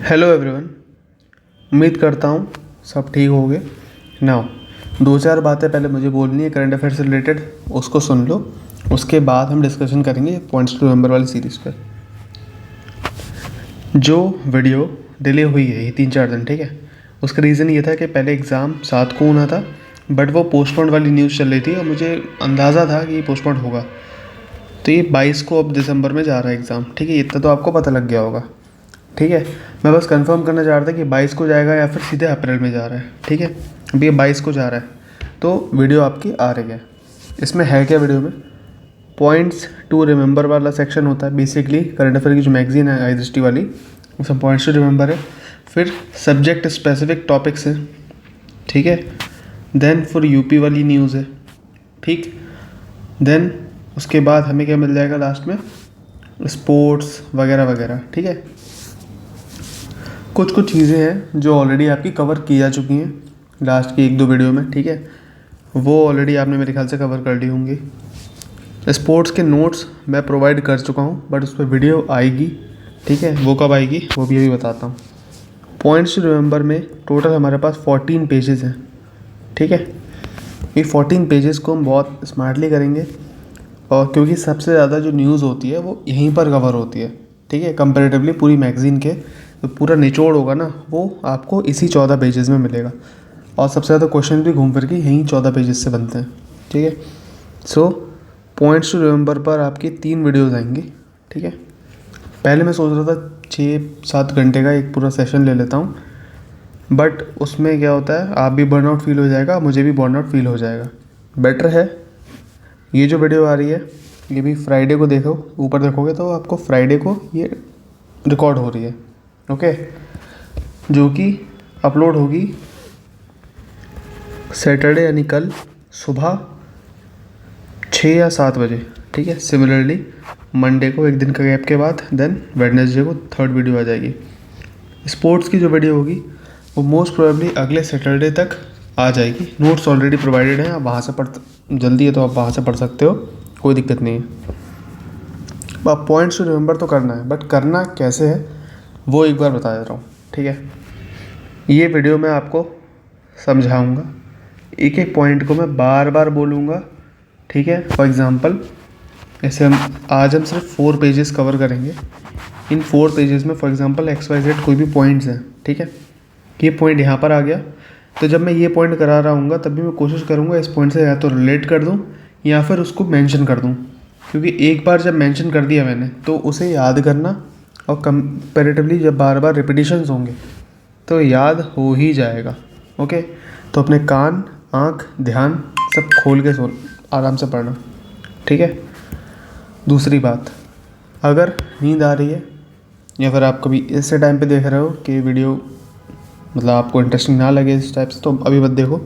Hello everyone. उम्मीद करता हूँ सब ठीक होंगे। नाउ दो चार बातें पहले मुझे बोलनी है करंट अफेयर से रिलेटेड, उसको सुन लो। उसके बाद हम डिस्कशन करेंगे पॉइंट्स टू रिमेंबर वाली सीरीज़ पर। जो वीडियो डिले हुई है ये 3-4 दिन, ठीक है, उसका रीज़न ये था कि पहले एग्ज़ाम 7 को होना था, बट वो पोस्टपोन वाली न्यूज़ चल रही थी और मुझे अंदाज़ा था कि ये पोस्टपोन होगा। तो ये 22 को अब दिसंबर में जा रहा है एग्ज़ाम, ठीक है। इतना तो आपको पता लग गया होगा, ठीक है। मैं बस कंफर्म करना चाह रहा था कि 22 को जाएगा या फिर सीधे अप्रैल में जा रहा है, ठीक है। अभी ये 22 को जा रहा है, तो वीडियो आपकी आ रही है। इसमें है क्या, वीडियो में पॉइंट्स टू रिमेंबर वाला सेक्शन होता है। बेसिकली करंट अफेयर की जो मैगजीन है आई दृष्टि वाली, उसमें पॉइंट्स टू रिमेंबर है। फिर सब्जेक्ट स्पेसिफिक टॉपिक्स हैं, ठीक है। देन फॉर यूपी वाली न्यूज़ है, ठीक। देन उसके बाद हमें क्या मिल जाएगा लास्ट में, स्पोर्ट्स वगैरह वगैरह, ठीक है। कुछ कुछ चीज़ें हैं जो ऑलरेडी आपकी कवर की जा चुकी हैं लास्ट की 1-2 वीडियो में, ठीक है। वो ऑलरेडी आपने मेरे ख्याल से कवर कर ली होंगी। स्पोर्ट्स के नोट्स मैं प्रोवाइड कर चुका हूँ, बट उस पर वीडियो आएगी, ठीक है। वो कब आएगी वो भी अभी बताता हूँ। पॉइंट्स टू रिमेंबर में टोटल हमारे पास 14 पेजेस हैं, ठीक है। ये 14 पेजेस को हम बहुत स्मार्टली करेंगे, और क्योंकि सबसे ज़्यादा जो न्यूज़ होती है वो यहीं पर कवर होती है, ठीक है। कंपैरेटिवली पूरी मैगज़ीन के तो पूरा निचोड़ होगा ना, वो आपको इसी 14 पेजेस में मिलेगा। और सबसे ज़्यादा क्वेश्चन भी घूम फिर के यहीं 14 पेजेस से बनते हैं, ठीक है। सो पॉइंट्स टू रिमेंबर पर आपकी 3 वीडियोज़ आएंगी, ठीक है। पहले मैं सोच रहा था 6-7 घंटे का एक पूरा सेशन ले लेता हूँ, बट उसमें क्या होता है, आप भी बर्नआउट फील हो जाएगा, मुझे भी बर्नआउट फील हो जाएगा। बेटर है ये जो वीडियो आ रही है ये भी फ्राइडे को देखो, ऊपर देखोगे तो आपको फ्राइडे को ये रिकॉर्ड हो रही है, ओके, जो कि अपलोड होगी सैटरडे यानी कल सुबह 6 या 7 बजे, ठीक है। सिमिलरली मंडे को एक दिन का गैप के बाद देन वेडनेसडे को 3rd वीडियो आ जाएगी। स्पोर्ट्स की जो वीडियो होगी वो मोस्ट प्रोबेबली अगले सैटरडे तक आ जाएगी। नोट्स ऑलरेडी प्रोवाइडेड हैं, आप वहाँ से जल्दी है तो आप वहाँ से पढ़ सकते हो, कोई दिक्कत नहीं है। अब पॉइंट्स टू रिमेंबर तो करना है, बट करना कैसे है वो एक बार बता देता हूँ, ठीक है। ये वीडियो मैं आपको समझाऊंगा, एक एक पॉइंट को मैं बार बार बोलूँगा, ठीक है। फॉर एग्ज़ाम्पल ऐसे आज हम सिर्फ 4 पेजेस कवर करेंगे। इन 4 पेजेस में फॉर एग्ज़ाम्पल XYZ कोई भी पॉइंट्स हैं, ठीक है। ये पॉइंट यहाँ पर आ गया, तो जब मैं ये पॉइंट करा रहा हूँ तब भी मैं कोशिश करूँगा इस पॉइंट से या तो रिलेट कर दूँ या फिर उसको मेंशन कर दूँ, क्योंकि एक बार जब मेंशन कर दिया मैंने तो उसे याद करना, और कंपैरेटिवली जब बार बार रिपीटिशंस होंगे तो याद हो ही जाएगा, ओके। तो अपने कान, आँख, ध्यान सब खोल के आराम से पढ़ना, ठीक है। दूसरी बात, अगर नींद आ रही है या फिर आप कभी ऐसे टाइम पे देख रहे हो कि वीडियो मतलब आपको इंटरेस्टिंग ना लगे इस टाइप से, तो अभी मत देखो।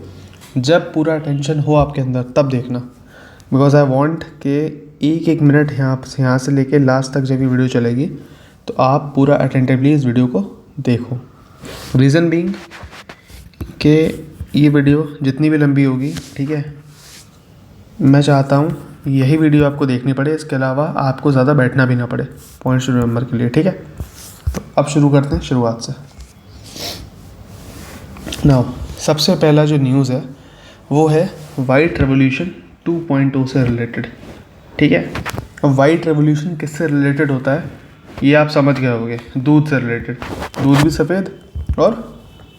जब पूरा अटेंशन हो आपके अंदर तब देखना, बिकॉज आई वांट कि एक एक मिनट यहाँ से लेके लास्ट तक जब ये वीडियो चलेगी तो आप पूरा अटेंटिवली इस वीडियो को देखो। रीज़न बीइंग कि ये वीडियो जितनी भी लंबी होगी, ठीक है, मैं चाहता हूँ यही वीडियो आपको देखनी पड़े, इसके अलावा आपको ज़्यादा बैठना भी ना पड़े पॉइंट्स टू रिमेंबर के लिए, ठीक है। तो अब शुरू करते हैं शुरुआत से। नाउ सबसे पहला जो न्यूज़ है वो है वाइट रेवोल्यूशन 2.0 से रिलेटेड, ठीक है। अब वाइट रेवोल्यूशन किससे रिलेटेड होता है ये आप समझ गए होंगे, दूध से रिलेटेड। दूध भी सफ़ेद और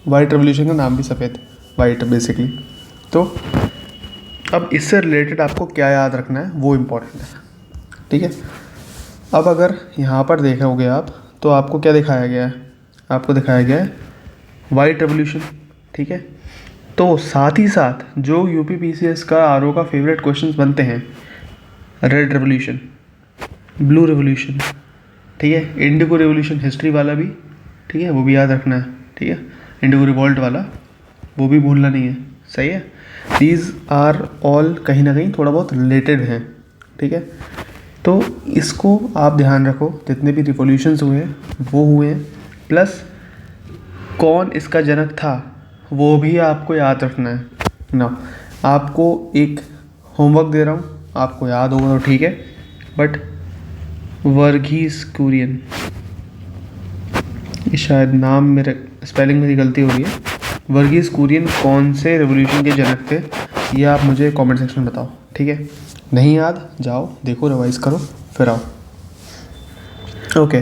वाइट रेवोल्यूशन का नाम भी सफ़ेद, वाइट बेसिकली। तो अब इससे रिलेटेड आपको क्या याद रखना है वो इम्पोर्टेंट है, ठीक है। अब अगर यहाँ पर देखोगे आप तो आपको क्या दिखाया गया है, आपको दिखाया गया है वाइट रेवोल्यूशन, ठीक है। तो साथ ही साथ जो UPPCS का RO का फेवरेट क्वेश्चंस बनते हैं, रेड रेवोल्यूशन, ब्लू रेवोल्यूशन, ठीक है, इंडिगो रेवोल्यूशन हिस्ट्री वाला भी, ठीक है, वो भी याद रखना है, ठीक है। इंडिगो रिवॉल्ट वाला वो भी भूलना नहीं है, सही है। दीज आर ऑल कहीं ना कहीं थोड़ा बहुत रिलेटेड हैं, ठीक है। तो इसको आप ध्यान रखो, जितने भी रिवोल्यूशंस हुए हैं वो हुए हैं, प्लस कौन इसका जनक था वो भी आपको याद रखना है ना। आपको एक होमवर्क दे रहा हूँ, आपको याद होगा तो ठीक है, बट वर्गीस कुरियन ये शायद नाम मेरे स्पेलिंग मेरी गलती हो रही है। वर्गीस कुरियन कौन से रेवोल्यूशन के जनक थे, ये आप मुझे कमेंट सेक्शन में बताओ, ठीक है। नहीं याद, जाओ देखो, रिवाइज करो, फिर आओ। ओके,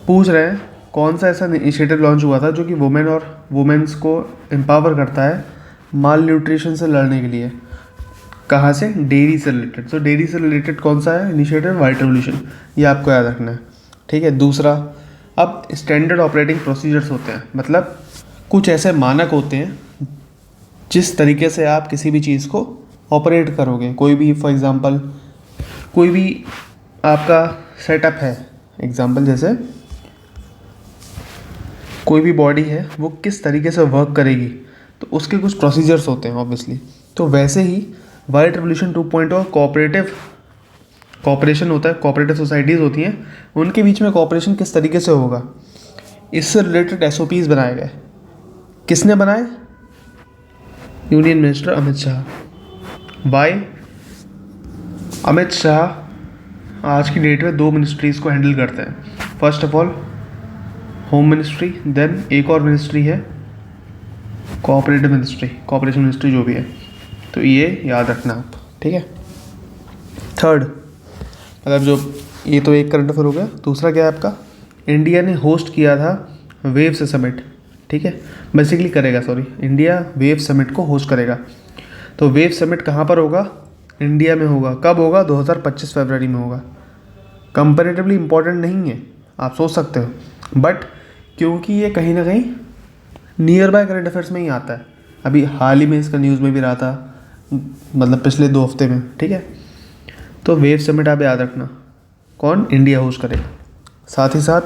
पूछ रहे हैं कौन सा ऐसा इनिशिएटिव लॉन्च हुआ था जो कि वुमेन और वुमेन्स को एम्पावर करता है माल न्यूट्रिशन से लड़ने के लिए। कहाँ से? डेयरी से रिलेटेड। तो डेयरी से रिलेटेड कौन सा है इनिशिएटिव? वाइट रेवोल्यूशन, ये आपको याद रखना है, ठीक है। दूसरा, अब स्टैंडर्ड ऑपरेटिंग प्रोसीजर्स होते हैं, मतलब कुछ ऐसे मानक होते हैं जिस तरीके से आप किसी भी चीज़ को ऑपरेट करोगे। कोई भी, फॉर एग्ज़ाम्पल, कोई भी आपका सेटअप है, एग्ज़ाम्पल जैसे कोई भी बॉडी है वो किस तरीके से वर्क करेगी, तो उसके कुछ प्रोसीजर्स होते हैं ऑब्वियसली। तो वैसे ही वाइट रेवोल्यूशन 2.0 कोऑपरेशन होता है, कोऑपरेटिव सोसाइटीज़ होती हैं, उनके बीच में कोऑपरेशन किस तरीके से होगा, इससे रिलेटेड SOPs बनाए गए। किसने बनाए? Union minister Amit Shah. By Amit Shah आज की डेट में 2 मिनिस्ट्रीज़ को हैंडल करते हैं। First of all home ministry, then एक और मिनिस्ट्री है कोऑपरेटिव मिनिस्ट्री, कोऑपरेशन मिनिस्ट्री जो भी है। तो ये याद रखना आप, ठीक है। थर्ड, मतलब जो ये तो एक करंट अफेयर हो गया। दूसरा क्या है आपका, इंडिया ने होस्ट किया था वेव्स समिट, ठीक है, बेसिकली करेगा, सॉरी, इंडिया वेव समिट को होस्ट करेगा। तो वेव समिट कहाँ पर होगा? इंडिया में होगा। कब होगा? 2025 फरवरी में होगा। कंपैरेटिवली इम्पॉर्टेंट नहीं है, आप सोच सकते हो, बट क्योंकि ये कहीं ना कहीं नियर बाय करंट अफेयर्स में ही आता है। अभी हाल ही में इसका न्यूज़ में भी रहा था, मतलब पिछले 2 हफ्ते में, ठीक है। तो वेव समिट आप याद रखना, कौन? इंडिया होस्ट करेगा। साथ ही साथ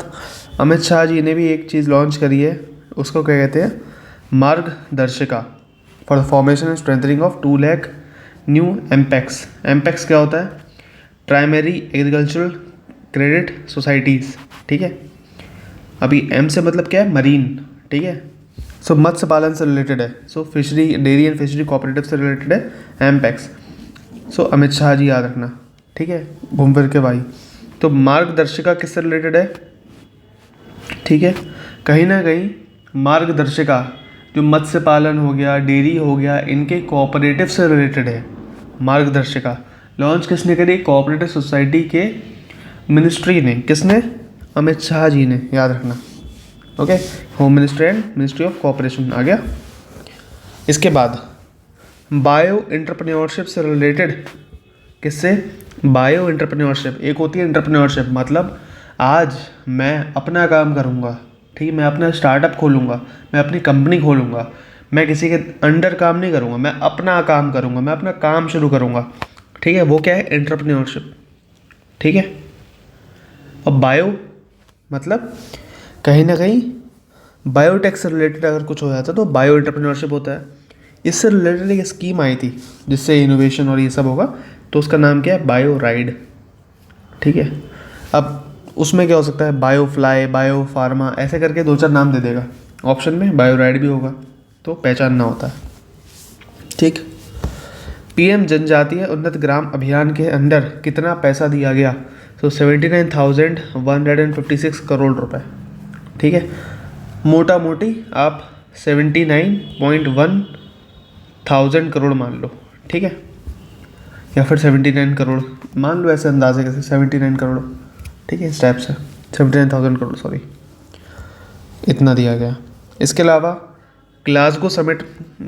अमित शाह जी ने भी एक चीज़ लॉन्च करी है, उसको क्या कहते हैं? मार्गदर्शिका for the formation and strengthening of 2 lakh new MPACS. MPACS क्या होता है? प्राइमरी एग्रीकल्चरल क्रेडिट सोसाइटीज़, ठीक है। अभी एम से मतलब क्या है? मरीन, ठीक है। सो मत्स्य पालन से रिलेटेड है, so fishery, dairy and fishery cooperative से रिलेटेड है एमपैक्स। सो अमित शाह जी याद रखना, ठीक है, घूम फिर के भाई। तो मार्गदर्शिका किससे रिलेटेड है? ठीक है, कहीं ना कहीं मार्गदर्शिका जो मत्स्य पालन हो गया, डेयरी हो गया, इनके कोऑपरेटिव से रिलेटेड है। मार्गदर्शिका लॉन्च किसने करी? कोऑपरेटिव सोसाइटी के मिनिस्ट्री ने। किसने? अमित शाह जी ने, याद रखना, okay. Home ministry and ministry of cooperation आ गया। इसके बाद बायो एंटरप्रेन्योरशिप से रिलेटेड, किससे? Bio entrepreneurship. एक होती है एंटरप्रेन्योरशिप, मतलब आज मैं अपना काम करूँगा, ठीक है, मैं अपना स्टार्टअप खोलूँगा, मैं अपनी कंपनी खोलूँगा, मैं किसी के अंडर काम नहीं करूँगा, मैं अपना काम करूँगा, मैं अपना काम शुरू करूँगा, ठीक है, वो क्या है? एंटरप्रेन्योरशिप, ठीक है। अब बायो मतलब कहीं ना कहीं बायोटेक से रिलेटेड अगर कुछ हो जाता तो बायो एंटरप्रेन्योरशिप होता है। इससे रिलेटेड एक स्कीम आई थी जिससे इनोवेशन और ये सब होगा, तो उसका नाम क्या है? बायो राइड, ठीक है। अब उसमें क्या हो सकता है? बायो फ्लाई, बायो फार्मा, ऐसे करके 2-4 नाम दे देगा ऑप्शन में, बायो राइड भी होगा, तो पहचानना होता है, ठीक। PM जनजातीय उन्नत ग्राम अभियान के अंडर कितना पैसा दिया गया? तो 79,156 करोड़ रुपए, ठीक है। मोटा मोटी आप 79.1 थाउजेंड करोड़ मान लो, ठीक है, या फिर 79 करोड़ मान लो, ऐसे अंदाजे कैसे 79 करोड़, ठीक है, इस टाइप से 79,000 करोड़, सॉरी, इतना दिया गया। इसके अलावा ग्लासगो समिट,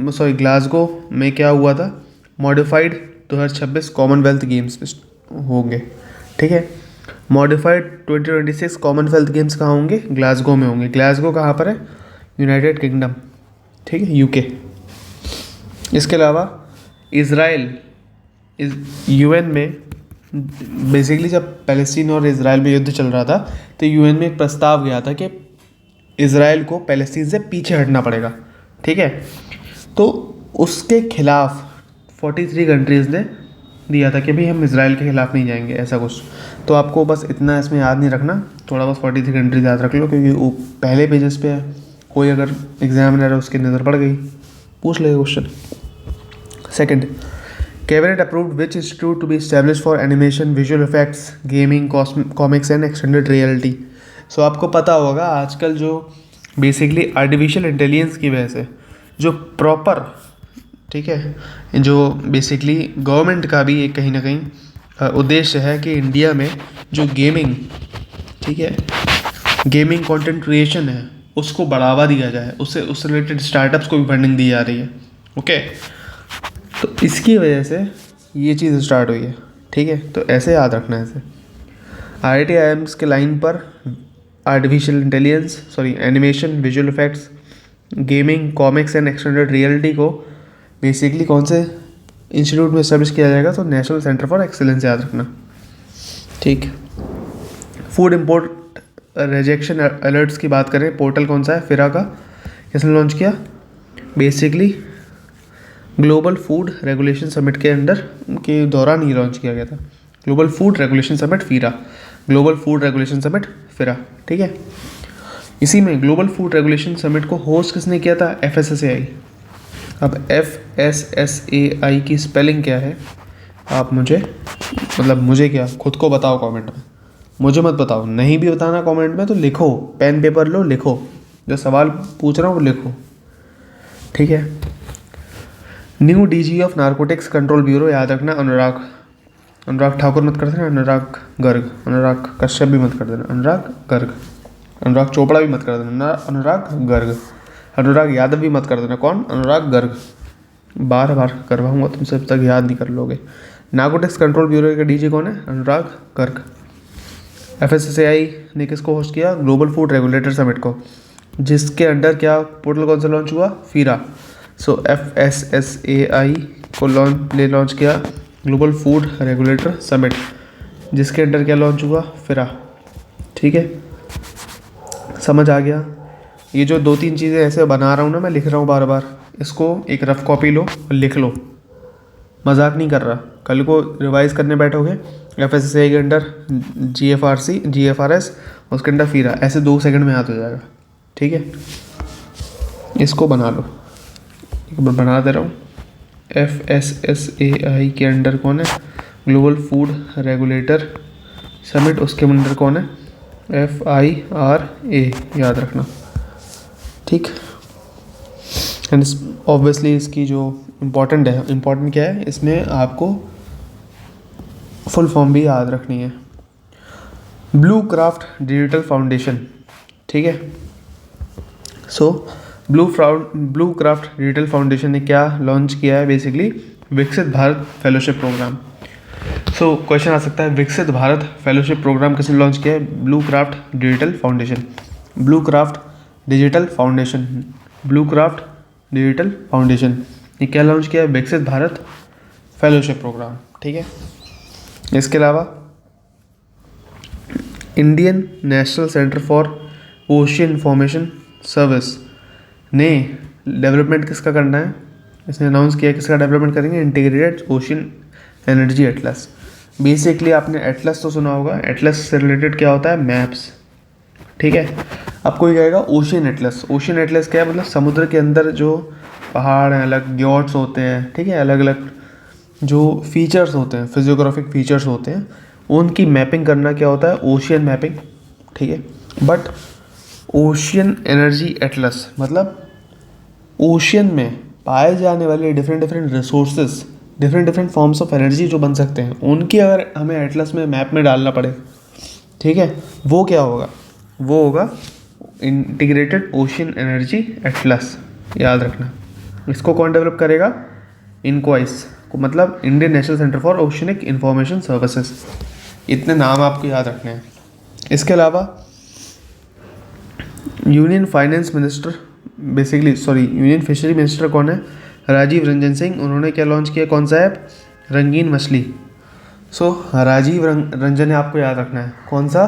सॉरी ग्लासगो में क्या हुआ था? मॉडिफाइड 2026 कॉमनवेल्थ गेम्स होंगे, ठीक है। मॉडिफाइड 2026 कॉमनवेल्थ गेम्स कहाँ होंगे? ग्लासगो में होंगे। ग्लासगो कहाँ पर है? यूनाइटेड किंगडम, ठीक है, UK। इसके अलावा इज़राइल UN में, बेसिकली जब पैलेस्टीन और इज़राइल में युद्ध चल रहा था तो UN में एक प्रस्ताव गया था कि इज़राइल को पैलेस्टीन से पीछे हटना पड़ेगा, ठीक है। तो उसके खिलाफ 43 कंट्रीज़ ने दिया था कि भाई हम इज़राइल के खिलाफ नहीं जाएंगे, ऐसा कुछ। तो आपको बस इतना इसमें याद नहीं रखना, थोड़ा बस 43 कंट्रीज याद रख लो, क्योंकि वो पहले पेजेस पे है, कोई अगर एग्जामिनर है उसकी नज़र पड़ गई, पूछ लेगा question. Second, cabinet approved which institute to be establish for animation, visual effects, gaming, comics and extended reality. So आपको पता होगा आजकल जो बेसिकली आर्टिफिशियल इंटेलिजेंस की वजह से जो प्रॉपर, ठीक है, जो बेसिकली गवर्नमेंट का भी एक कहीं ना कहीं उद्देश्य है कि इंडिया में जो गेमिंग, ठीक है, गेमिंग कंटेंट क्रिएशन है उसको बढ़ावा दिया जाए, उससे रिलेटेड स्टार्टअप्स को भी फंडिंग दी जा रही है। ओके, तो इसकी वजह से ये चीज़ स्टार्ट हुई है, ठीक है। तो ऐसे याद रखना है इसे। IIT IIMs के लाइन पर artificial intelligence, animation, visual effects, gaming, comics and extended reality को बेसिकली कौन से इंस्टीट्यूट में एस्टेब्लिश किया जाएगा? तो नेशनल सेंटर फॉर एक्सीलेंस, याद रखना, ठीक। फूड इम्पोर्ट रिजेक्शन अलर्ट्स की बात करें, पोर्टल कौन सा है? फिरा का। किसने लॉन्च किया? Basically global food regulation summit के अंडर के दौरान ही लॉन्च किया गया था। ग्लोबल फूड रेगुलेशन समिट फिरा, ग्लोबल फूड रेगुलेशन समिट फिरा, ठीक है। इसी में ग्लोबल फूड रेगुलेशन समिट को होस्ट किसने किया था? FSSAI। अब FSSAI की स्पेलिंग क्या है? आप मुझे क्या, खुद को बताओ कमेंट में, मुझे मत बताओ। नहीं भी बताना कमेंट में तो लिखो, पेन पेपर लो, लिखो, जो सवाल पूछ रहा हूँ वो लिखो, ठीक है। New DG of narcotics control bureau, याद रखना अनुराग ठाकुर मत कर देना, अनुराग गर्ग, अनुराग कश्यप भी मत कर देना, अनुराग गर्ग, अनुराग चोपड़ा भी मत कर देना, अनुराग गर्ग, अनुराग यादव भी मत कर देना। कौन? अनुराग गर्ग। बार बार करवाऊंगा तुमसे, अब तक याद नहीं कर लोगे। नारकोटिक्स कंट्रोल ब्यूरो का DG कौन है? अनुराग गर्ग। FSSAI ने किसको होस्ट किया? ग्लोबल फूड रेगुलेटर समिट को, जिसके अंडर क्या पोर्टल कौन सा लॉन्च हुआ? फिरा। सो FSSAI को लॉन्च किया ग्लोबल फूड रेगुलेटर समिट, जिसके अंडर क्या लॉन्च हुआ? फिरा, ठीक है। समझ आ गया? ये जो 2-3 चीज़ें ऐसे बना रहा हूँ ना, मैं लिख रहा हूँ बार बार, इसको एक रफ कॉपी लो और लिख लो, मजाक नहीं कर रहा। कल को रिवाइज करने बैठोगे FSSAI के अंडर GFRS, उसके अंडर फिरा, ऐसे 2 सेकंड में याद हो जाएगा, ठीक है। इसको बना लो, एक बार बना दे रहा हूँ। FSSAI के अंडर कौन है? ग्लोबल फूड रेगुलेटर समिट, उसके अंडर कौन है? FIRA, याद रखना, ठीक। एंड ऑब्वियसली इसकी जो इम्पोर्टेंट क्या है, इसमें आपको फुल फॉर्म भी याद रखनी है। ब्लू क्राफ्ट डिजिटल फाउंडेशन, ठीक है। So blue craft digital foundation ने क्या लॉन्च किया है? Basically Viksit Bharat fellowship programme. So question आ सकता है, विकसित भारत फेलोशिप प्रोग्राम किसने लॉन्च किया है? Blue craft digital foundation. Blue craft digital foundation ये क्या लॉन्च किया है? विकसित भारत फेलोशिप प्रोग्राम, ठीक है। इसके अलावा Indian national centre for ocean information service ने डेवलपमेंट किसका करना है? इसने अनाउंस किया किसका डेवलपमेंट करेंगे? Integrated ocean energy Atlas. Basically आपने एटलस तो सुना होगा, एटलस से रिलेटेड क्या होता है? मैप्स, ठीक है। अब कोई कहेगा ओशियन एटलस क्या है? मतलब समुद्र के अंदर जो पहाड़ हैं, अलग ग्योट्स होते हैं, ठीक है, अलग अलग जो फीचर्स होते हैं, फिजियोग्राफिक फीचर्स होते हैं, उनकी मैपिंग करना क्या होता है? ओशियन मैपिंग, ठीक है। बट ओशियन एनर्जी एटलस मतलब ओशियन में पाए जाने वाले different resources, different forms of energy जो बन सकते हैं, उनकी अगर हमें एटलस में मैप में डालना पड़े, ठीक है, वो क्या होगा? वो होगा इंटीग्रेटेड ओशियन एनर्जी एटलस, याद रखना। इसको कौन डेवलप करेगा? इनक्वाइस को, मतलब Indian national centre for oceanic information services. इतने नाम आपको याद रखने हैं। इसके अलावा यूनियन फिशरी मिनिस्टर कौन है? राजीव रंजन सिंह। उन्होंने क्या लॉन्च किया? कौन सा ऐप? रंगीन मछली। सो राजीव रंजन है, आपको याद रखना है। कौन सा?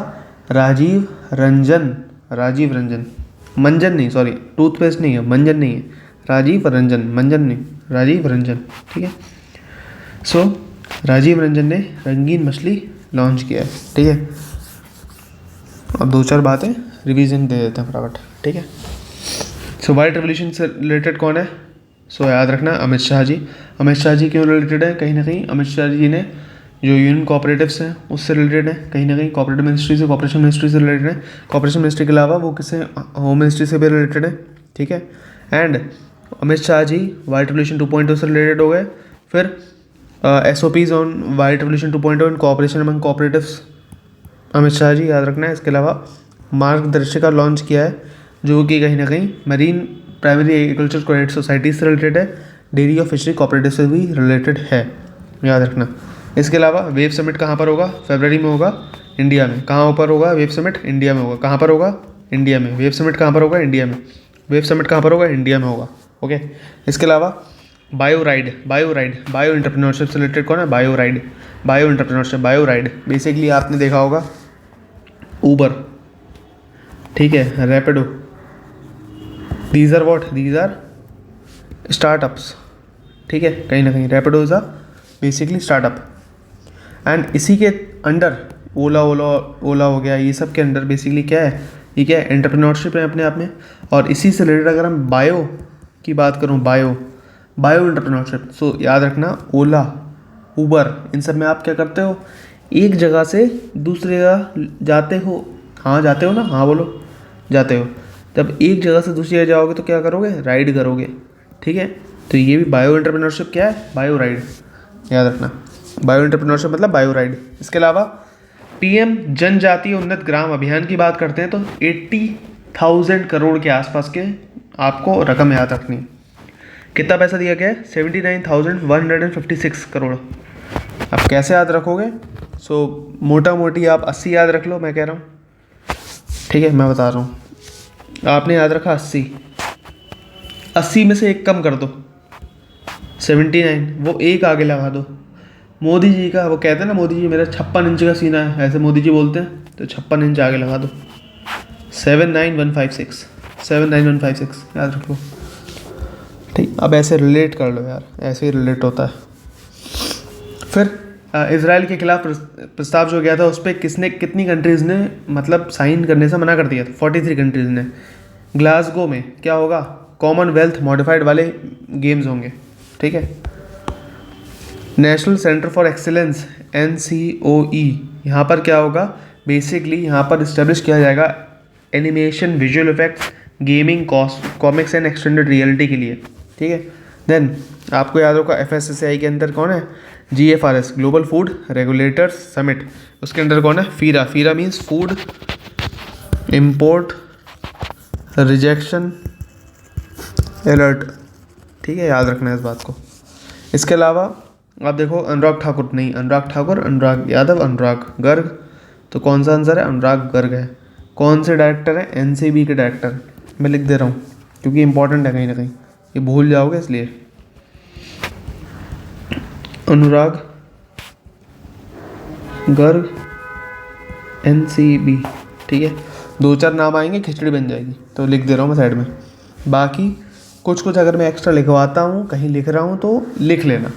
राजीव रंजन, मंजन नहीं, टूथपेस्ट नहीं है, मंजन नहीं है, राजीव रंजन, मंजन नहीं, राजीव रंजन, ठीक है। सो राजीव रंजन ने रंगीन मछली लॉन्च किया है, ठीक है। अब 2-4 बातें रिवीजन दे देते हैं फटाफट, ठीक है। सो वाइट रेवोल्यूशन से रिलेटेड कौन है? सो याद रखना अमित शाह जी। अमित शाह जी क्यों रिलेटेड है? कहीं ना कहीं अमित शाह जी ने जो यूनियन कोऑपरेटिव्स हैं उससे रिलेटेड है, कहीं ना कहीं कोऑपरेटिव मिनिस्ट्री से, कॉर्पोरेशन मिनिस्ट्री से रिलेटेड है। कॉर्पोरेशन मिनिस्ट्री के अलावा वो किसी होम मिनिस्ट्री से भी रिलेटेड है, ठीक है। And Amit Shah ji white revolution 2.0 से रिलेटेड हो गए। फिर SOPs on white revolution 2.0 in cooperation among cooperatives, Amit Shah ji याद रखना है। इसके अलावा मार्गदर्शिका लॉन्च किया है जो कि कहीं ना कहीं marine primary agriculture credit society से रिलेटेड है, डेयरी और फिशरी कोऑपरेटिव से भी रिलेटेड है, याद रखना। इसके अलावा वेव समिट कहाँ पर होगा? फरवरी में होगा इंडिया में। कहाँ पर होगा वेव समिट? इंडिया में होगा। कहाँ पर होगा? इंडिया में। वेव समिट कहाँ पर होगा? इंडिया में। वेव समिट कहाँ पर होगा? इंडिया में होगा। ओके। इसके अलावा बायो एंटरप्रेन्योरशिप से रिलेटेड कौन है? Bio entrepreneurship, bio ride basically आपने देखा होगा ऊबर, ठीक है, रैपिडो, दीज आर स्टार्टअप्स, ठीक है, कहीं ना कहीं Rapido is a basically startup. And इसी के अंडर ओला हो गया, ये सब के अंडर बेसिकली क्या है? ये क्या है? एंटरप्रेन्योरशिप है अपने आप में। और इसी से रिलेटेड अगर हम बायो की बात करूँ, बायो एंटरप्रेन्योरशिप, सो याद रखना ओला, ऊबर, इन सब में आप क्या करते हो? एक जगह से दूसरी जगह जाते हो। हाँ जाते हो ना? हाँ बोलो, जाते हो। जब एक जगह से दूसरी जगह जाओगे तो क्या करोगे? राइड करोगे, ठीक है। तो ये भी बायो एंटरप्रेन्योरशिप क्या है? बायो राइड, याद रखना। बायो एंटरप्रेन्योरशिप मतलब बायो राइड। इसके अलावा PM जनजातीय उन्नत ग्राम अभियान की बात करते हैं तो 80,000 करोड़ के आसपास के आपको रकम याद रखनी है। कितना पैसा दिया गया है? 79,156 करोड़। अब कैसे याद रखोगे? सो मोटा मोटी आप 80 याद रख लो, मैं कह रहा हूँ, ठीक है, मैं बता रहा हूँ। आपने याद रखा 80 में से एक कम कर दो, 79, वो एक आगे लगा दो। मोदी जी का, वो कहते हैं ना मोदी जी मेरा 56 इंच का सीना है, ऐसे मोदी जी बोलते हैं, तो 56 इंच आगे लगा दो, 79156 याद रख लो, ठीक। अब ऐसे रिलेट कर लो यार, ऐसे ही रिलेट होता है। फिर इजराइल के खिलाफ प्रस्ताव जो गया था उस पर कितनी कंट्रीज़ ने मतलब साइन करने से मना कर दिया था? 43 कंट्रीज़ ने। ग्लासगो में क्या होगा? कॉमनवेल्थ मॉडिफाइड वाले गेम्स होंगे, ठीक है। National centre for excellence NCOE, यहाँ पर क्या होगा? बेसिकली यहाँ पर इस्टेब्लिश किया जाएगा animation, visual effects, gaming, comics and extended reality के लिए, ठीक है। देन आपको याद होगा FSSAI के अंदर कौन है? GFRS, global food regulators summit, उसके अंदर कौन है? FERA means food import rejection alert, ठीक है, याद रखना है इस बात को। इसके अलावा आप देखो अनुराग यादव, अनुराग गर्ग, तो कौन सा आंसर है? अनुराग गर्ग है। कौन से डायरेक्टर है? NCB के डायरेक्टर, मैं लिख दे रहा हूँ क्योंकि इंपॉर्टेंट है, कहीं ना कहीं ये भूल जाओगे इसलिए। अनुराग गर्ग NCB, ठीक है। 2-4 नाम आएंगे, खिचड़ी बन जाएगी, तो लिख दे रहा हूँ मैं साइड में। बाकी कुछ अगर मैं एक्स्ट्रा लिखवाता हूँ, कहीं लिख रहा हूँ तो लिख लेना।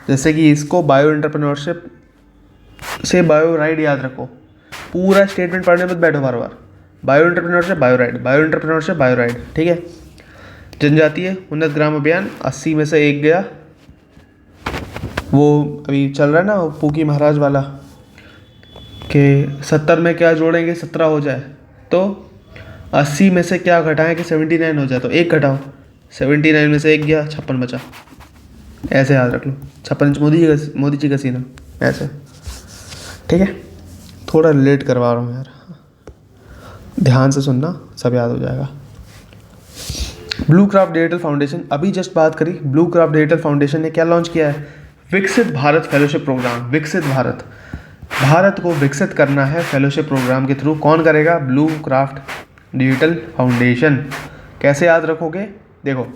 जैसे कि इसको बायो एंटरप्रेन्योरशिप से बायो राइड याद रखो, पूरा स्टेटमेंट पढ़ने मत बैठो बार बार। बायो एंटरप्रेन्योरशिप बायो राइड, ठीक है। जनजातीय उन्नत ग्राम अभियान 80 में से एक गया, वो अभी चल रहा है ना पूकी महाराज वाला, कि 70 में क्या जोड़ेंगे 17 हो जाए, तो 80 में से क्या घटाएं कि 79 हो जाए, तो एक घटाओ, 79 में से एक गया, 56 बचा, ऐसे याद रख लो। 56 इंच मोदी जी का सीना, ऐसे, ठीक है। थोड़ा रिलेट करवा रहा हूँ यार, ध्यान से सुनना, सब याद हो जाएगा। ब्लू क्राफ्ट डिजिटल फाउंडेशन, अभी जस्ट बात करी, ब्लू क्राफ्ट डिजिटल फाउंडेशन ने क्या लॉन्च किया है? Viksit Bharat fellowship programme. विकसित भारत को विकसित करना है फेलोशिप प्रोग्राम के थ्रू। कौन करेगा? Blue craft digital foundation. कैसे याद रखोगे? देखो,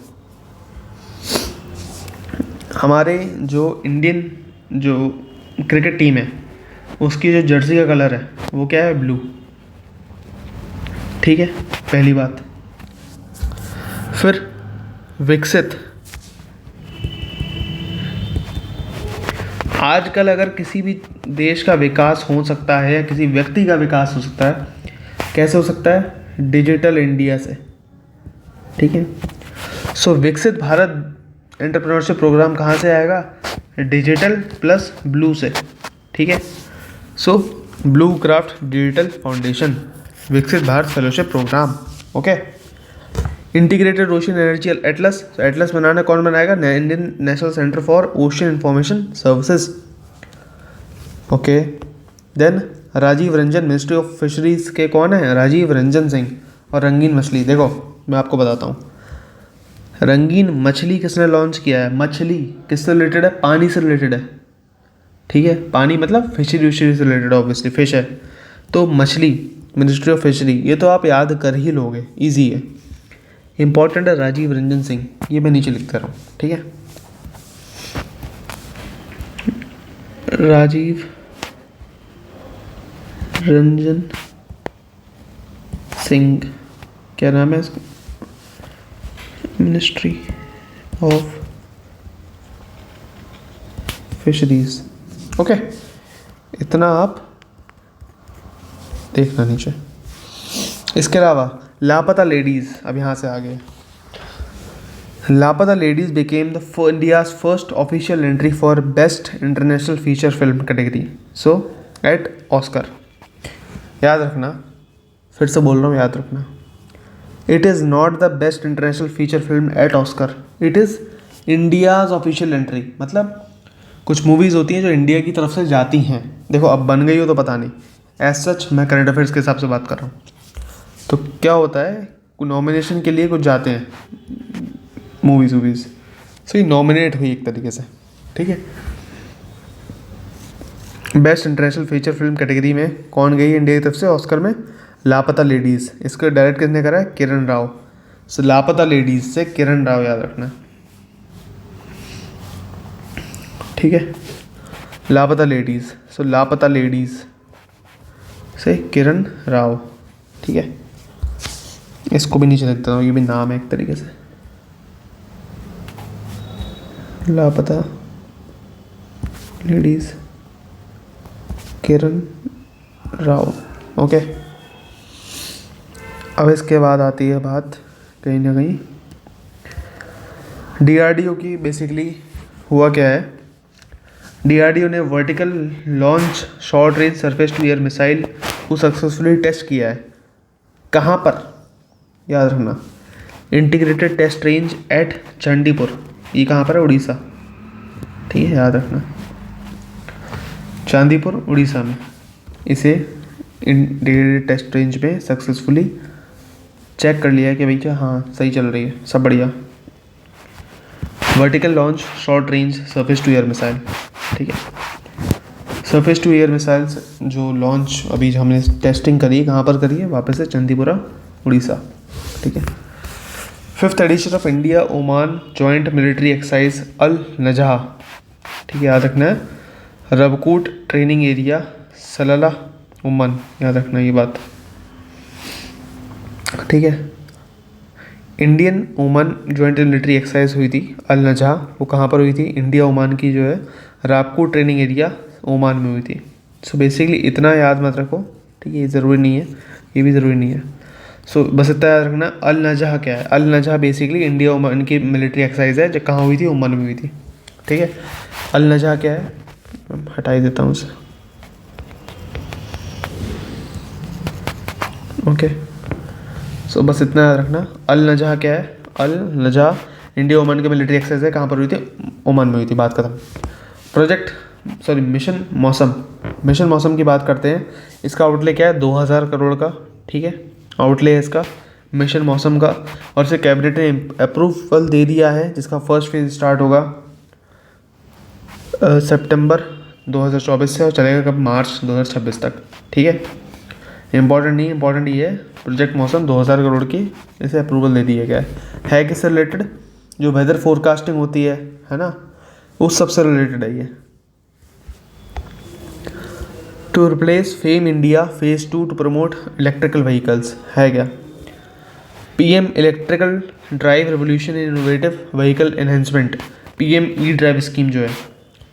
हमारे जो इंडियन जो क्रिकेट टीम है उसकी जो जर्सी का कलर है वो क्या है? ब्लू, ठीक है, पहली बात। फिर विकसित, आजकल अगर किसी भी देश का विकास हो सकता है या किसी व्यक्ति का विकास हो सकता है, कैसे हो सकता है? डिजिटल इंडिया से, ठीक है। सो विकसित भारत एंटरप्रेन्योरशिप प्रोग्राम कहाँ से आएगा? डिजिटल प्लस ब्लू से, ठीक है। So blue craft digital foundation, Viksit Bharat fellowship programme, okay. Integrated ocean energy atlas, atlas बनाना कौन बनाएगा? Indian national centre for ocean information services, okay. Then Rajiv Ranjan, ministry of fisheries के कौन है? राजीव रंजन सिंह। और रंगीन मछली, देखो मैं आपको बताता हूँ, रंगीन मछली किसने लॉन्च किया है? मछली किससे रिलेटेड है? पानी से रिलेटेड है, ठीक है। पानी मतलब फिशरी विशरी से रिलेटेड, ऑब्वियसली फिश है, तो मछली, मिनिस्ट्री ऑफ फिशरी, ये तो आप याद कर ही लोगे, इजी है। इंपॉर्टेंट है राजीव रंजन सिंह, ये मैं नीचे लिखता रहा हूँ, ठीक है। राजीव रंजन सिंह, क्या नाम है इसका? Ministry of fisheries, okay. इतना आप देखना नीचे। इसके अलावा लापता लेडीज़, अब यहाँ से आगे, Laapataa ladies became the India's first official entry for best international feature film category, so at Oscar. याद रखना, फिर से बोल रहा हूँ, याद रखना, it is not the best international feature film at Oscar, it is India's official entry. मतलब कुछ मूवीज़ होती हैं जो इंडिया की तरफ से जाती हैं, देखो अब बन गई हो तो पता नहीं, एज सच मैं करंट अफेयर्स के हिसाब से बात कर रहा हूँ। तो क्या होता है, नॉमिनेशन के लिए कुछ जाते हैं मूवीज़ वूवीज़, सो ये नॉमिनेट हुई एक तरीके से, ठीक है। Best international feature film category में कौन गई इंडिया की तरफ से ऑस्कर में? लापता लेडीज़। इसको डायरेक्ट किसने करा है? किरण राव। सो लापता लेडीज़ से किरण राव, याद रखना, ठीक है। लापता लेडीज़, सो लापता लेडीज़ से किरण राव, ठीक है। इसको भी नीचे लिख देता हूँ, ये भी नाम है एक तरीके से, लापता लेडीज़ किरण राव, ओके। अब इसके बाद आती है बात कहीं ना कहीं डीआरडीओ की। बेसिकली हुआ क्या है, डीआरडीओ ने vertical launch short range surface to air missile को सक्सेसफुली टेस्ट किया है। कहाँ पर? याद रखना, integrated test range at Chandipur, ये कहाँ पर है? उड़ीसा, ठीक है, याद रखना, चांदीपुर उड़ीसा में इसे इंटीग्रेटेड टेस्ट रेंज में सक्सेसफुली चेक कर लिया है कि भैया हाँ सही चल रही है, सब बढ़िया। Vertical launch short range surface to air missile, ठीक है। सरफेस टू एयर मिसाइल्स जो लॉन्च अभी हमने टेस्टिंग करी है, कहाँ पर करी है? वापस से चंदीपुरा उड़ीसा, ठीक है। 5th edition of India Oman joint military exercise Al Najah, ठीक है, याद रखना है, Rabkoot training area Salalah Oman, याद रखना ये बात, ठीक है। Indian Oman joint military exercise हुई थी अल नजहा, वो कहाँ पर हुई थी? इंडिया ओमान की जो है राबकूट ट्रेनिंग एरिया ओमान में हुई थी। सो बेसिकली इतना याद मत रखो, ठीक है, ये ज़रूरी नहीं है, ये भी ज़रूरी नहीं है। सो बस इतना याद रखना, अल नजहा क्या है? अल नजहा बेसिकली इंडिया ओमान की मिलिट्री एक्सरसाइज है जो कहाँ हुई थी? ओमान में हुई थी, ठीक है। अल नजहा क्या है? हटा ही देता हूँ उसे, ओके। सो बस इतना याद रखना, अल नजहा क्या है? अल नजहा इंडिया ओमान की मिलिट्री एक्सरसाइज है, कहाँ पर हुई थी? ओमान में हुई थी, बात खत्म। मिशन मौसम, मिशन मौसम की बात करते हैं। इसका आउटले क्या है? 2000 करोड़ का, ठीक है, आउटले है इसका मिशन मौसम का। और इसे कैबिनेट ने अप्रूवल दे दिया है, जिसका फर्स्ट फेज स्टार्ट होगा सितंबर 2024 से और चलेगा कब? मार्च 2026 तक, ठीक है। इंपॉर्टेंट नहीं, इंपॉर्टेंट ये है प्रोजेक्ट मौसम 2000 करोड़ की इसे अप्रूवल दे दिया गया है किससे रिलेटेड? जो वेदर फोरकास्टिंग होती है ना, उस सबसे रिलेटेड है ये। To replace FAME India phase 2 to promote electrical vehicles, है क्या? PM electrical drive revolution innovative vehicle enhancement, PM E drive scheme जो है,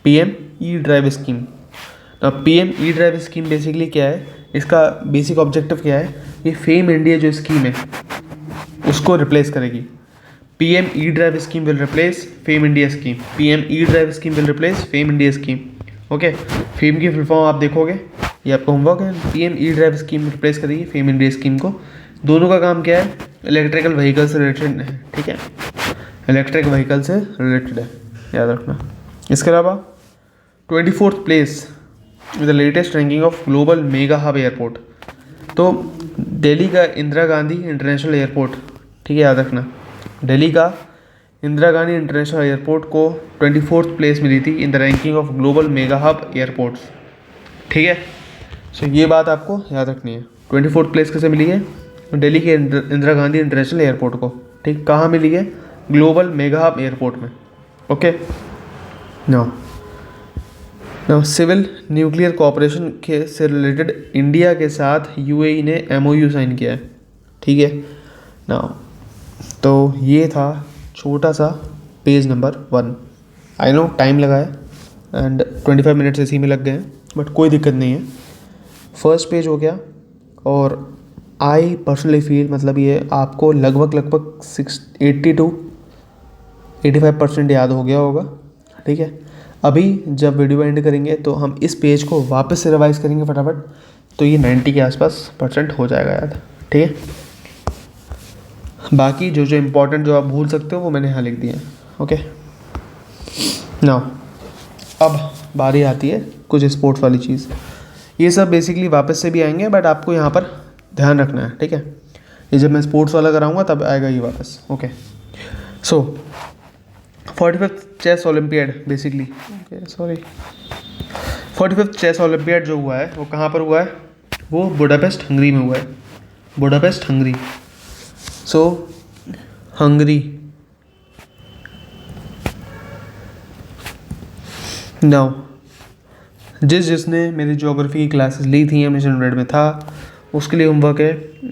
पीएम ई ड्राइव स्कीम। अब PM E drive scheme basically क्या है? इसका बेसिक ऑब्जेक्टिव क्या है? ये फेम इंडिया जो स्कीम है उसको रिप्लेस करेगी। PM E drive scheme will replace FAME India scheme, PM E drive scheme will replace FAME India scheme, okay, fame की फुल फॉर्म आप देखोगे, ये आपका होमवर्क है। PM E drive scheme replace करेगी फेम इंडिया स्कीम को। दोनों का काम क्या है, इलेक्ट्रिकल व्हीकल से रिलेटेड है, ठीक है, इलेक्ट्रिक व्हीकल से रिलेटेड है, याद रखना। इसके अलावा 24th place with the latest ranking of global mega hub airport. तो दिल्ली का इंदिरा गांधी इंटरनेशनल एयरपोर्ट, ठीक है, याद रखना, दिल्ली का इंदिरा गांधी इंटरनेशनल एयरपोर्ट को 24th प्लेस मिली थी in the ranking of global mega hub airports, ठीक है। सो ये बात आपको याद रखनी है। 24th प्लेस कैसे मिली है, दिल्ली के इंदिरा गांधी इंटरनेशनल एयरपोर्ट को, ठीक, कहाँ मिली है, ग्लोबल मेगा हब एयरपोर्ट में। Okay, now civil nuclear cooperation के से रिलेटेड इंडिया के साथ यूएई ने एमओयू साइन किया है, ठीक है। नाउ तो ये था छोटा सा page number 1। I know time लगा है एंड 25 मिनट्स इसी में लग गए हैं, बट कोई दिक्कत नहीं है। फर्स्ट पेज हो गया और आई पर्सनली फील, मतलब ये आपको लगभग 80 to 85% याद हो गया होगा, ठीक है। अभी जब वीडियो एंड करेंगे तो हम इस पेज को वापस से रिवाइज करेंगे फटाफट, तो ये 90 के आसपास % हो जाएगा याद, ठीक है। बाकी जो इम्पोर्टेंट जो आप भूल सकते हो वो मैंने यहाँ लिख दिए हैं। ओके, नाउ अब बारी आती है कुछ स्पोर्ट्स वाली चीज़। ये सब बेसिकली वापस से भी आएंगे, बट आपको यहाँ पर ध्यान रखना है, ठीक है। ये जब मैं स्पोर्ट्स वाला कराऊंगा तब आएगा ये वापस। Okay, so 45th chess olympiad basically, sorry 45th chess olympiad जो हुआ है वो कहाँ पर हुआ है, वो बुडापेस्ट हंगरी में हुआ है, बुडापेस्ट हंगरी। सो हंगरी, नाउ जिसने मेरी ज्योग्राफी की क्लासेस ली थी या मिशन 100 में था, उसके लिए होमवर्क है,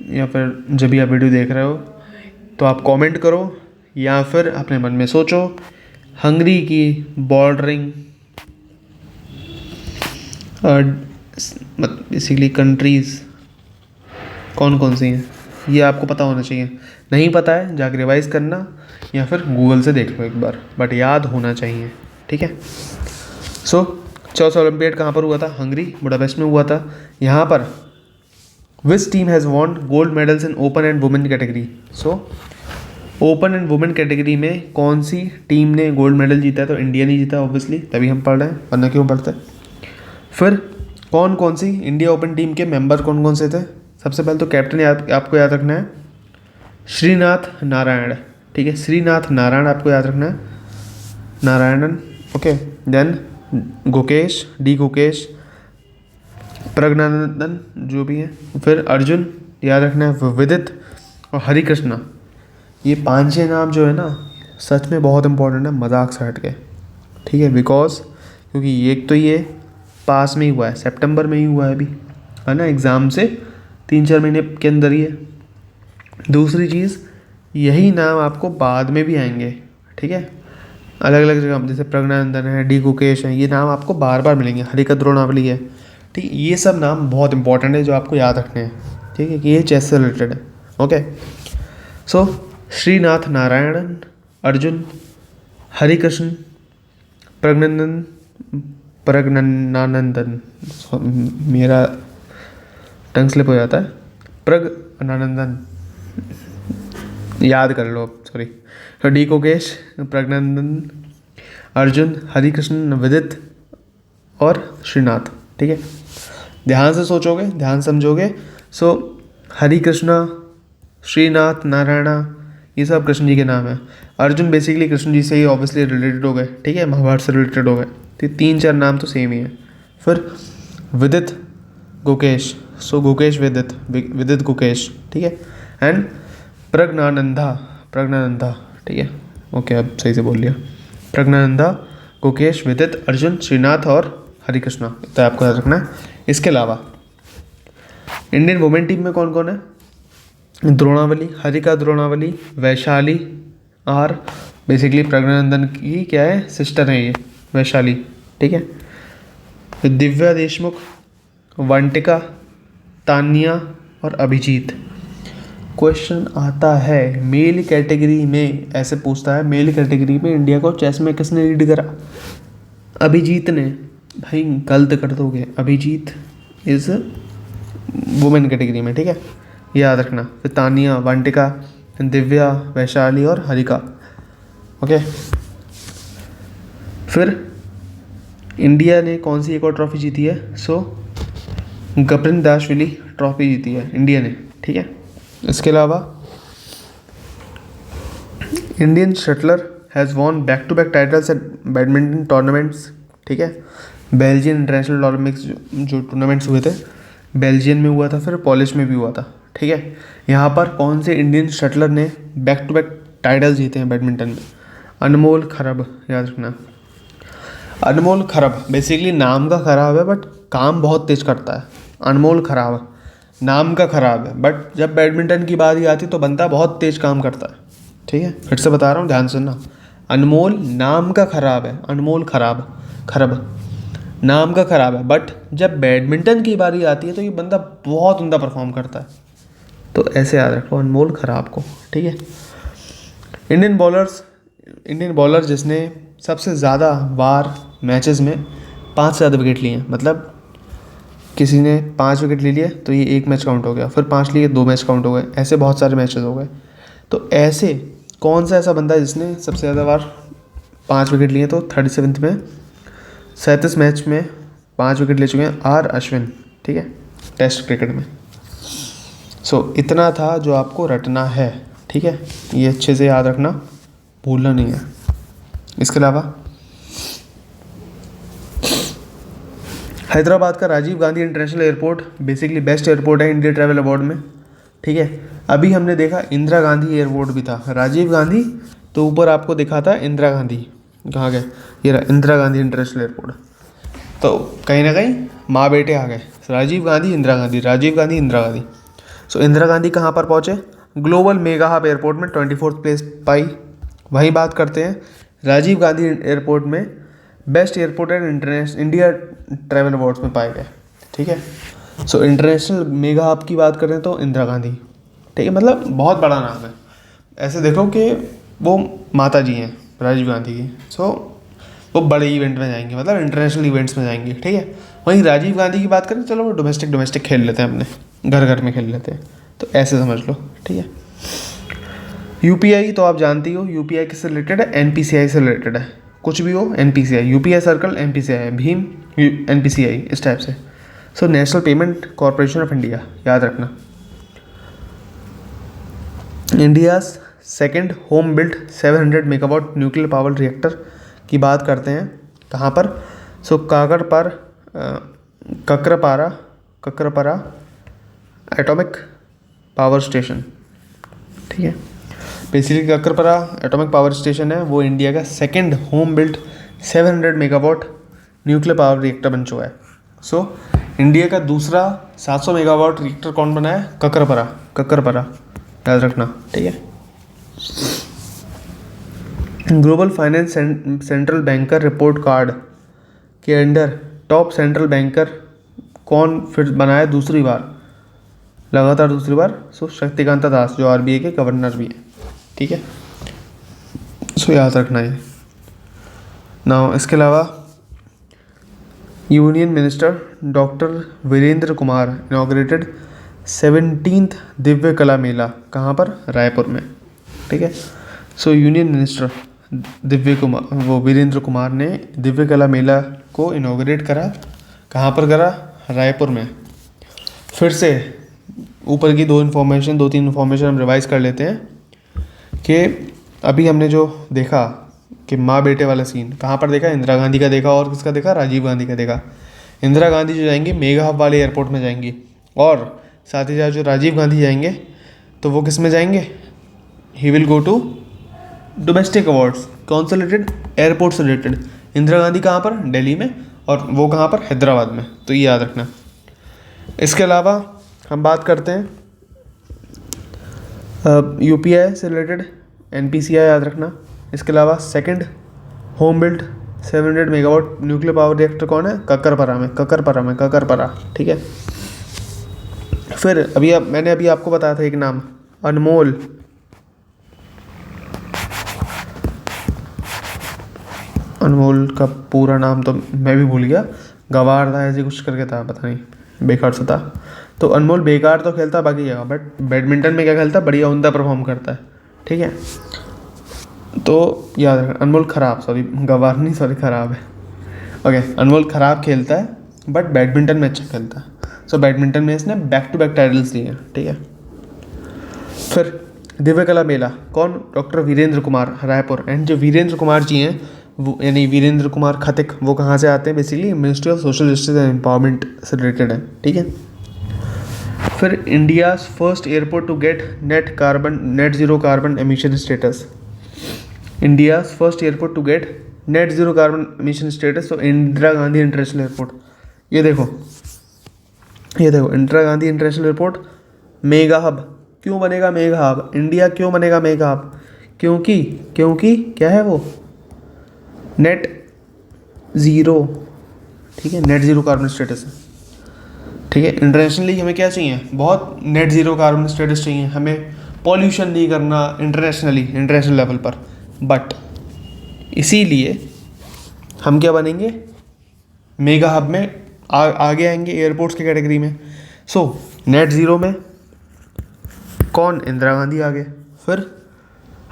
या फिर जब भी आप वीडियो देख रहे हो तो आप कमेंट करो या फिर अपने मन में सोचो, हंगरी की बॉर्डरिंग बेसिकली कंट्रीज़ कौन कौन सी हैं, ये आपको पता होना चाहिए। नहीं पता है जाकर रिवाइज करना या फिर गूगल से देख लो एक बार, बट याद होना चाहिए, ठीक है। सो चेस ओलंपियाड कहाँ पर हुआ था, हंगरी, बुडापेस्ट में हुआ था। यहाँ पर which team has won gold medals in open and women category. So open and women category में कौन सी टीम ने गोल्ड मेडल जीता है, तो इंडिया नहीं जीता ऑब्वियसली, तभी हम पढ़ रहे हैं, वरना क्यों पढ़ते हैं। फिर कौन कौन सी इंडिया ओपन टीम के मेंबर कौन कौन से थे, सबसे पहले तो कैप्टन आपको याद रखना है श्रीनाथ नारायण, ठीक है, श्रीनाथ नारायण आपको याद रखना है, Narayanan. Okay, then Gukesh, D Gukesh, Praggnanandhaa जो भी है, फिर अर्जुन याद रखना है, विदित और हरिकृष्णा। ये 5-6 नाम जो है ना सच में बहुत इंपॉर्टेंट है, मजाक से हट के, ठीक है, बिकॉज क्योंकि एक तो ये पास में ही हुआ है, सितंबर में ही हुआ है अभी, है ना, एग्ज़ाम से 3-4 महीने के अंदर ही है। दूसरी चीज़, यही नाम आपको बाद में भी आएंगे, ठीक है, अलग अलग जगह, जैसे प्रज्ञानंदन है, डी गुकेश है, ये नाम आपको बार बार मिलेंगे, हरिका द्रोणावली है, ठीक, ये सब नाम बहुत इंपॉर्टेंट है जो आपको याद रखने हैं, ठीक है, कि ये चेस से रिलेटेड है। ओके, सो श्रीनाथ नारायणन, अर्जुन, हरिकृष्ण, प्रज्ञानंदन, मेरा टंग स्लिप हो जाता है, प्रज्ञानंदन, याद कर लो, सॉरी, डी गुकेश, प्रज्ञानंदन, अर्जुन, हरिकृष्ण, विदित और श्रीनाथ, ठीक है। ध्यान से सोचोगे, ध्यान समझोगे। सो हरिकृष्णा, श्रीनाथ, नारायणा, ये सब कृष्ण जी के नाम हैं। अर्जुन बेसिकली कृष्ण जी से ही ऑब्वियसली रिलेटेड हो गए, ठीक है, महाभारत से रिलेटेड हो गए, तो 3-4 नाम तो सेम ही है। फिर विदित, गुकेश, सो गुकेश विदित, विदित गुकेश, ठीक है, एंड प्रज्ञानंदा, ठीक है, ओके, अब सही से बोल लिया, प्रज्ञानंदा, गुकेश, विदित, अर्जुन, श्रीनाथ और हरिकृष्णा, तो आपको याद रखना है। इसके अलावा इंडियन वुमेन टीम में कौन कौन है, द्रोणावली, हरिका द्रोणावली, वैशाली, और बेसिकली प्रज्ञानंदन की क्या है, सिस्टर है ये वैशाली, ठीक है। फिर दिव्या देशमुख, वांटिका, तान्या और अभिजीत। क्वेश्चन आता है मेल कैटेगरी में, ऐसे पूछता है, मेल कैटेगरी में इंडिया को चेस में किसने लीड करा, अभिजीत ने, भाई गलत कर दोगे। अभिजीत इज़ वुमेन कैटेगरी में, ठीक है, याद रखना। फिर तानिया, वांटिका, दिव्या, वैशाली और हरिका। ओके। फिर इंडिया ने कौन सी एक और ट्रॉफी जीती है? सो गप्रिंदाशविली ट्रॉफी जीती है इंडिया ने, ठीक है। इसके अलावा Indian shuttler has won back to back titles at badminton tournaments, ठीक है। बेल्जियन इंटरनेशनल ओलंपिक्स जो टूर्नामेंट्स हुए थे, बेल्जियम में हुआ था, फिर पॉलिश में भी हुआ था, ठीक है। यहाँ पर कौन से इंडियन शटलर ने बैक टू बैक टाइटल जीते हैं बैडमिंटन में? अनमोल खरब, याद रखना। अनमोल खरब बेसिकली नाम का खराब है बट काम बहुत तेज करता है। अनमोल खराब नाम का खराब है बट जब बैडमिंटन की बात ही आती तो बंदा बहुत तेज काम करता है, ठीक है। फिर से बता रहा हूँ, ध्यान सुनना। अनमोल नाम का खराब है, अनमोल खरब नाम का खराब है बट जब बैडमिंटन की बारी आती है तो ये बंदा बहुत उम्दा परफॉर्म करता है। तो ऐसे याद रखो अनमोल खराब को, ठीक है। इंडियन बॉलर जिसने सबसे ज़्यादा बार मैचेस में 5 से ज़्यादा विकेट लिए हैं, मतलब किसी ने 5 विकेट ले लिए तो ये 1 मैच काउंट हो गया, फिर 5 लिए 2 मैच काउंट हो गए, ऐसे बहुत सारे मैचेस हो गए। तो ऐसे कौन सा ऐसा बंदा है जिसने सबसे ज़्यादा बार 5 विकेट लिए? तो 37 में 37 मैच में 5 विकेट ले चुके हैं आर अश्विन, ठीक है, टेस्ट क्रिकेट में। सो इतना था जो आपको रटना है, ठीक है। ये अच्छे से याद रखना, भूलना नहीं है। इसके अलावा हैदराबाद का Rajiv Gandhi international airport basically best airport है इंडिया ट्रैवल अवार्ड में, ठीक है। अभी हमने देखा इंदिरा गांधी एयरपोर्ट भी था, राजीव गांधी तो ऊपर आपको दिखा था इंदिरा गांधी, कहाँ गए? ये रहा इंदिरा गांधी इंटरनेशनल एयरपोर्ट। तो कहीं ना कहीं माँ बेटे आ गए, राजीव गांधी इंदिरा गांधी, राजीव गांधी इंदिरा गांधी। सो इंदिरा गांधी कहाँ पर पहुँचे? ग्लोबल मेगा हब एयरपोर्ट में 24th प्लेस पाई। वहीं बात करते हैं राजीव गांधी एयरपोर्ट में best airport and international India travel awards में पाए गए, ठीक है। सो इंटरनेशनल मेगा हब की बात करें तो इंदिरा गांधी, ठीक है, मतलब बहुत बड़ा नाम है। ऐसे देखो कि वो माता जी हैं राजीव गांधी की, सो वो बड़े इवेंट में जाएंगे, मतलब इंटरनेशनल इवेंट्स में जाएंगे, ठीक है। वहीं राजीव गांधी की बात करें, चलो वो डोमेस्टिक खेल लेते हैं, अपने घर घर में खेल लेते हैं, तो ऐसे समझ लो, ठीक है। यूपीआई तो आप जानती हो, यूपीआई किससे रिलेटेड है? एनपीसीआई से रिलेटेड है। कुछ भी हो NPCI, UPI circle NPCI, Bhim NPCI, इस टाइप से। So national payment corporation of India, याद रखना। India's second home built 700 megawatt nuclear power reactor की बात करते हैं, कहाँ पर? सो ककरपारा एटॉमिक पावर स्टेशन, ठीक है। बेसिकली ककरपारा एटॉमिक पावर स्टेशन है वो इंडिया का second home built 700 megawatt nuclear power reactor बन चुका है। सो इंडिया का दूसरा 700 मेगावाट रिएक्टर कौन बना है? ककरपारा, याद रखना, ठीक है। Global finance central banker report card के अंडर टॉप सेंट्रल बैंकर कौन फिर बनाया लगातार दूसरी बार? सो शक्तिकांता दास, जो आरबीआई के गवर्नर भी हैं, ठीक है। सो याद रखना ये ना। इसके अलावा union minister doctor Virendra Kumar inaugurated 17th Divya कला मेला, कहाँ पर? रायपुर में, ठीक है। So union minister Virendra Kumar ने दिव्य कला मेला को इनॉग्रेट करा, कहाँ पर करा? रायपुर में। फिर से ऊपर की 2-3 इन्फॉर्मेशन हम रिवाइज कर लेते हैं कि अभी हमने जो देखा कि माँ बेटे वाला सीन कहाँ पर देखा? इंदिरा गांधी का देखा, और किसका देखा? राजीव गांधी का देखा। इंदिरा गांधी जो जाएंगी मेगा हब वाले एयरपोर्ट में जाएंगी, और साथ ही साथ जो राजीव गांधी जाएंगे तो वो किस में जाएंगे? He will go to domestic awards. कौन से रिलेटेड? एयरपोर्ट से रिलेटेड। इंदिरा गांधी कहाँ पर? दिल्ली में, और वो कहाँ पर? हैदराबाद में, तो ये याद रखना। इसके अलावा हम बात करते हैं यूपीआई से रिलेटेड, एनपीसीआई याद रखना। इसके अलावा second home built 700 megawatt nuclear power reactor कौन है? ककरपारा, ठीक है। फिर मैंने अभी आपको बताया था एक नाम, अनमोल का पूरा नाम तो मैं भी भूल गया, गवार था ऐसे कुछ करके था, पता नहीं, बेकार से था। तो अनमोल बेकार तो खेलता बाकी है, बट बैडमिंटन में क्या खेलता, बढ़िया उमदा परफॉर्म करता है, ठीक है। तो याद रखना, अनमोल खराब, सॉरी गवार नहीं, सॉरी खराब है, ओके। अनमोल खराब खेलता है बट बैडमिंटन में अच्छा खेलता है। सो बैडमिंटन में इसने बैक टू बैक टाइटल्स लिए हैं, ठीक है। फिर दिव्य कला मेला, कौन, डॉक्टर वीरेंद्र कुमार, रायपुर। एंड जो वीरेंद्र कुमार जी हैं वो, यानी वीरेंद्र कुमार खतिक, वो कहाँ से आते हैं, basically ministry of social justice and empowerment से रिलेटेड है, ठीक है। फिर India's first airport to get net zero carbon emission status, India's first airport to get net zero carbon emission status, तो इंदिरा गांधी इंटरनेशनल एयरपोर्ट। ये देखो Indira Gandhi international airport mega hub क्यों बनेगा, मेगा हब, इंडिया क्यों बनेगा मेगा हब, क्योंकि क्या है वो, नेट ज़ीरो, ठीक है, नेट ज़ीरो कार्बन स्टेटस है, ठीक है। इंटरनेशनली हमें क्या चाहिए, बहुत नेट ज़ीरो कार्बन स्टेटस चाहिए, हमें पॉल्यूशन नहीं करना इंटरनेशनल लेवल पर। बट इसीलिए हम क्या बनेंगे, मेगा हब में आगे आएंगे एयरपोर्ट्स की कैटेगरी में। सो नेट ज़ीरो में कौन, इंदिरा गांधी आगे। फिर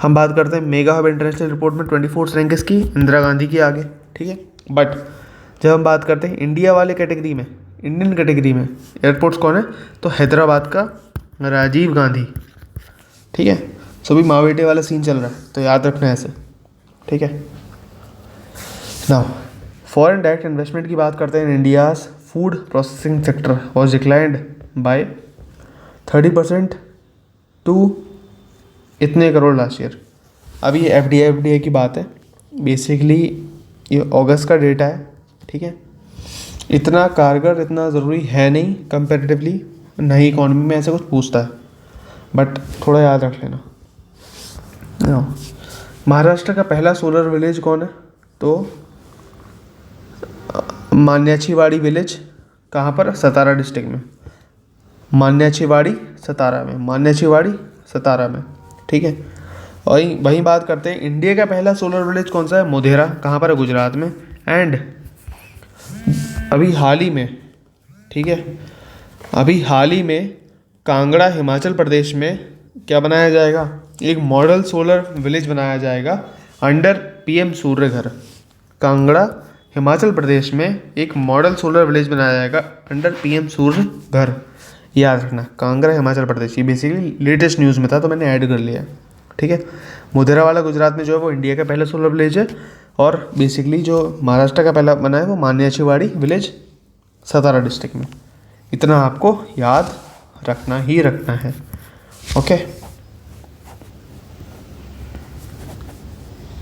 हम बात करते हैं मेगा हब इंटरनेशनल एयरपोर्ट में 24th रैंक किसकी, इंदिरा गांधी की आगे, ठीक है। बट जब हम बात करते हैं इंडिया वाले कैटेगरी में, इंडियन कैटेगरी में एयरपोर्ट्स कौन है, तो हैदराबाद का राजीव गांधी, ठीक है। सो भी माँ बेटे वाला सीन चल रहा है, तो याद रखना है ऐसे, ठीक है। नाउ फॉरेन डायरेक्ट इन्वेस्टमेंट की बात करते हैं। India's food processing sector was declined by 30% to इतने करोड़ लास्ट ईयर। अभी ये एफडीआई की बात है, बेसिकली ये अगस्त का डेटा है, ठीक है। इतना कारगर, इतना ज़रूरी है नहीं कंपेरेटिवली, नहीं इकॉनमी में ऐसे कुछ पूछता है, बट थोड़ा याद रख लेना। महाराष्ट्र का पहला सोलर विलेज कौन है, तो मान्याचीवाड़ी विलेज, कहाँ पर, सतारा डिस्ट्रिक्ट में, मान्याचीवाड़ी सतारा में, ठीक है। और वहीं बात करते हैं इंडिया का पहला सोलर विलेज कौन सा है, मोढेरा, कहाँ पर है, गुजरात में। एंड अभी हाल ही में, ठीक है, अभी हाल ही में कांगड़ा हिमाचल प्रदेश में क्या बनाया जाएगा, एक मॉडल सोलर विलेज बनाया जाएगा अंडर पीएम सूर्य घर। कांगड़ा हिमाचल प्रदेश में एक मॉडल सोलर विलेज बनाया जाएगा अंडर पीएम सूर्य घर, याद रखना, कांगड़ा हिमाचल प्रदेश। ये बेसिकली लेटेस्ट न्यूज़ में था तो मैंने ऐड कर लिया, ठीक है। मोढेरा वाला गुजरात में जो है वो इंडिया का पहला सोलर विलेज है, और बेसिकली जो महाराष्ट्र का पहला बना है वो मान्याचीवाड़ी विलेज सतारा डिस्ट्रिक्ट में। इतना आपको याद रखना ही रखना है, ओके।